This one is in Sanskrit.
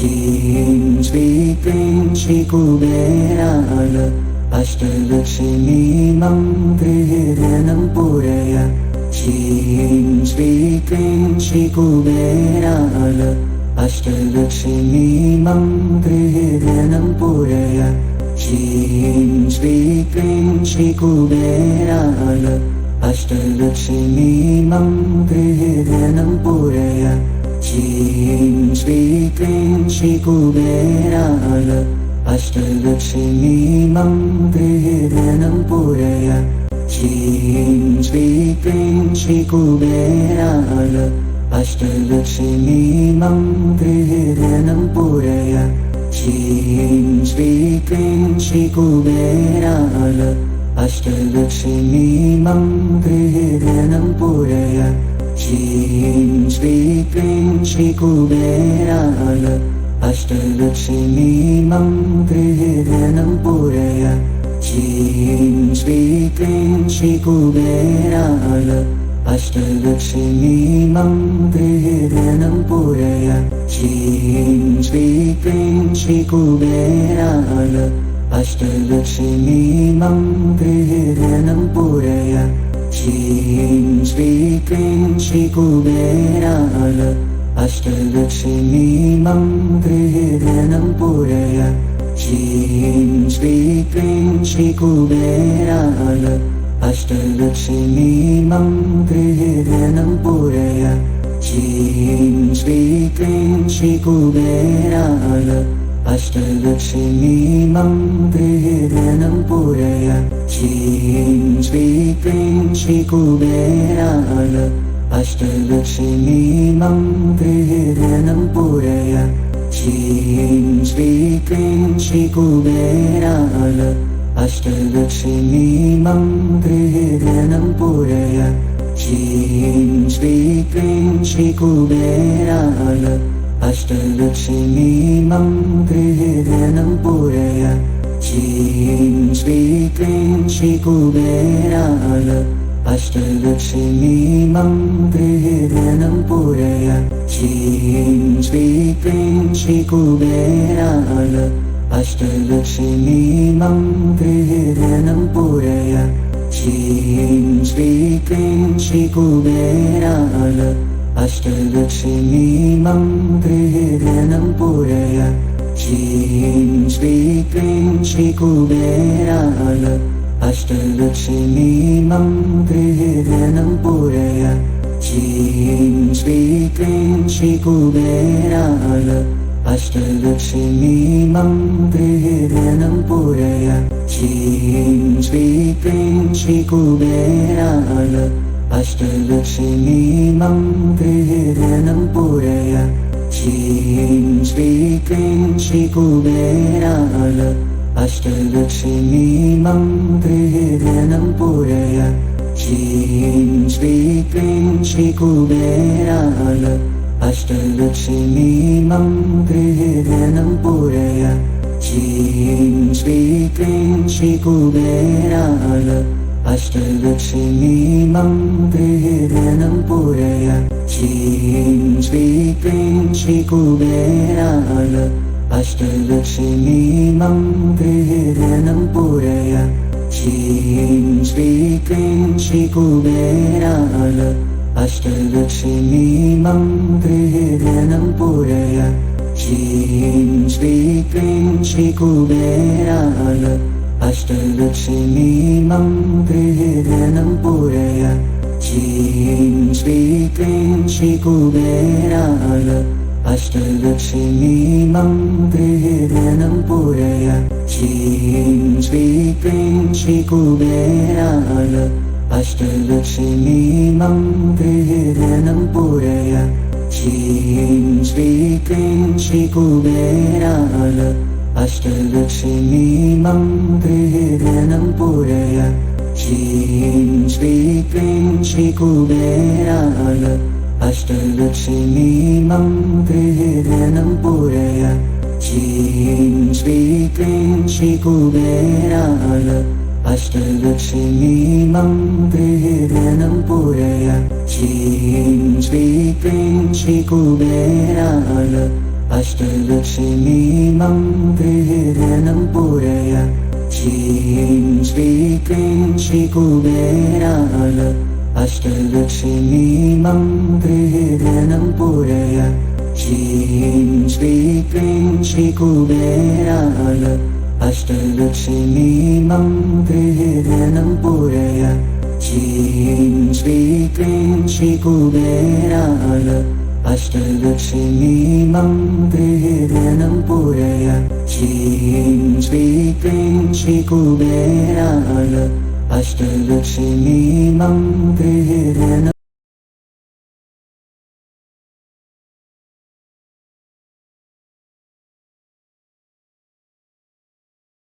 श्रीं श्री क्लीं श्रीकुबेराय अष्टलक्ष्मीमं गृहे पूरय। श्रीं श्री क्लीं श्रीकुबेराय अष्टलक्ष्मीमं गृहे पूरय। श्रीं श्री क्लीं श्रीकुबेराय अष्टलक्ष्मीमं गृहे पूरय। श्रीं श्री क्लीं श्रीकुबेराय अष्टलक्ष्मीमं गृहे पूरय। श्रीं श्री क्लीं श्रीकुबेराय अष्टलक्ष्मीमं गृहे पूरय। श्रीं श्री क्लीं श्रीकुबेराय अष्टलक्ष्मीमं गृहे पूरय। श्रीं श्री क्लीं श्रीकुबेराय अष्टलक्ष्मीमं गृहे पूरय। श्रीं श्री क्लीं श्रीकुबेराय अष्टलक्ष्मीमं गृहे पूरय। श्रीं श्री क्लीं श्रीकुबेराय अष्टलक्ष्मीमं गृहे पूरय। श्रीं श्री क्लीं श्रीकुबेराय अष्टलक्ष्मीमं गृहे पूरय। श्रीं श्री क्लीं श्रीकुबेराय अष्टलक्ष्मीमं गृहे पूरय। श्रीं श्री क्लीं श्रीकुबेराय अष्टलक्ष्मीमं गृहे पूरय। श्रीं श्री क्लीं श्रीकुबेराय अष्टलक्ष्मीमं गृहे पूरय। श्रीं श्री क्लीं श्रीकुबेराय अष्टलक्ष्मीमं गृहे पूरय। श्रीं श्री क्लीं श्रीकुबेराय अष्टलक्ष्मीमं गृहे पूरय। श्रीं श्री क्लीं श्रीकुबेराय अष्टलक्ष्मीमं गृहे पूरय। श्रीं श्री क्लीं श्रीकुबेराय अष्टलक्ष्मीमं गृहे पूरय। श्रीं श्री क्लीं श्रीकुबेराय अष्टलक्ष्मीमं गृहे पूरय। श्रीं श्री क्लीं श्रीकुबेराय अष्टलक्ष्मीमं गृहे पूरय। श्रीं श्री क्लीं श्रीकुबेराय अष्टलक्ष्मीमं गृहे पूरय। श्रीं श्री क्लीं श्रीकुबेराय अष्टलक्ष्मीमं गृहे पूरय। श्रीं श्री क्लीं श्रीकुबेराय अष्टलक्ष्मीमं गृहे पूरय। श्रीं श्री क्लीं श्रीकुबेराय अष्टलक्ष्मीमं गृहे पूरय। श्रीं श्री क्लीं श्रीकुबेराय अष्टलक्ष्मीमं गृहे पूरय। श्रीं श्री क्लीं श्रीकुबेराय अष्टलक्ष्मीमं गृहे पूरय। श्रीं श्री क्लीं श्रीकुबेराय अष्टलक्ष्मीमं गृहे पूरय। श्रीं श्री क्लीं श्रीकुबेराय अष्टलक्ष्मीमं गृहे पूरय। श्रीं श्री क्लीं श्रीकुबेराय अष्टलक्ष्मीमं गृहे पूरय। श्रीं श्री क्लीं श्रीकुबेराय अष्टलक्ष्मीमं गृहे पूरय। श्रीं श्री क्लीं श्रीकुबेराय अष्टलक्ष्मीमं गृहे पूरय। श्रीं श्री क्लीं श्रीकुबेराय अष्टलक्ष्मीमं गृहे पूरय। श्रीं श्री क्लीं श्रीकुबेराय अष्टलक्ष्मीमं गृहे पूरय। श्रीं श्री क्लीं श्रीकुबेराय अष्टलक्ष्मी मन्त्रेण पूरय श्रीं श्री क्लीं श्रीकुबेराय अष्टलक्ष्मी मन्त्रेण पूरय श्रीं श्री क्लीं श्रीकुबेराय अष्टलक्ष्मी मन्त्रेण पूरय श्रीं श्री क्लीं श्रीकुबेराय अष्टलक्ष्मी मन्त्रेण पूरय श्रीं श्री क्लीं श्रीकुबेराय अष्टलक्ष्मी मन्त्रेण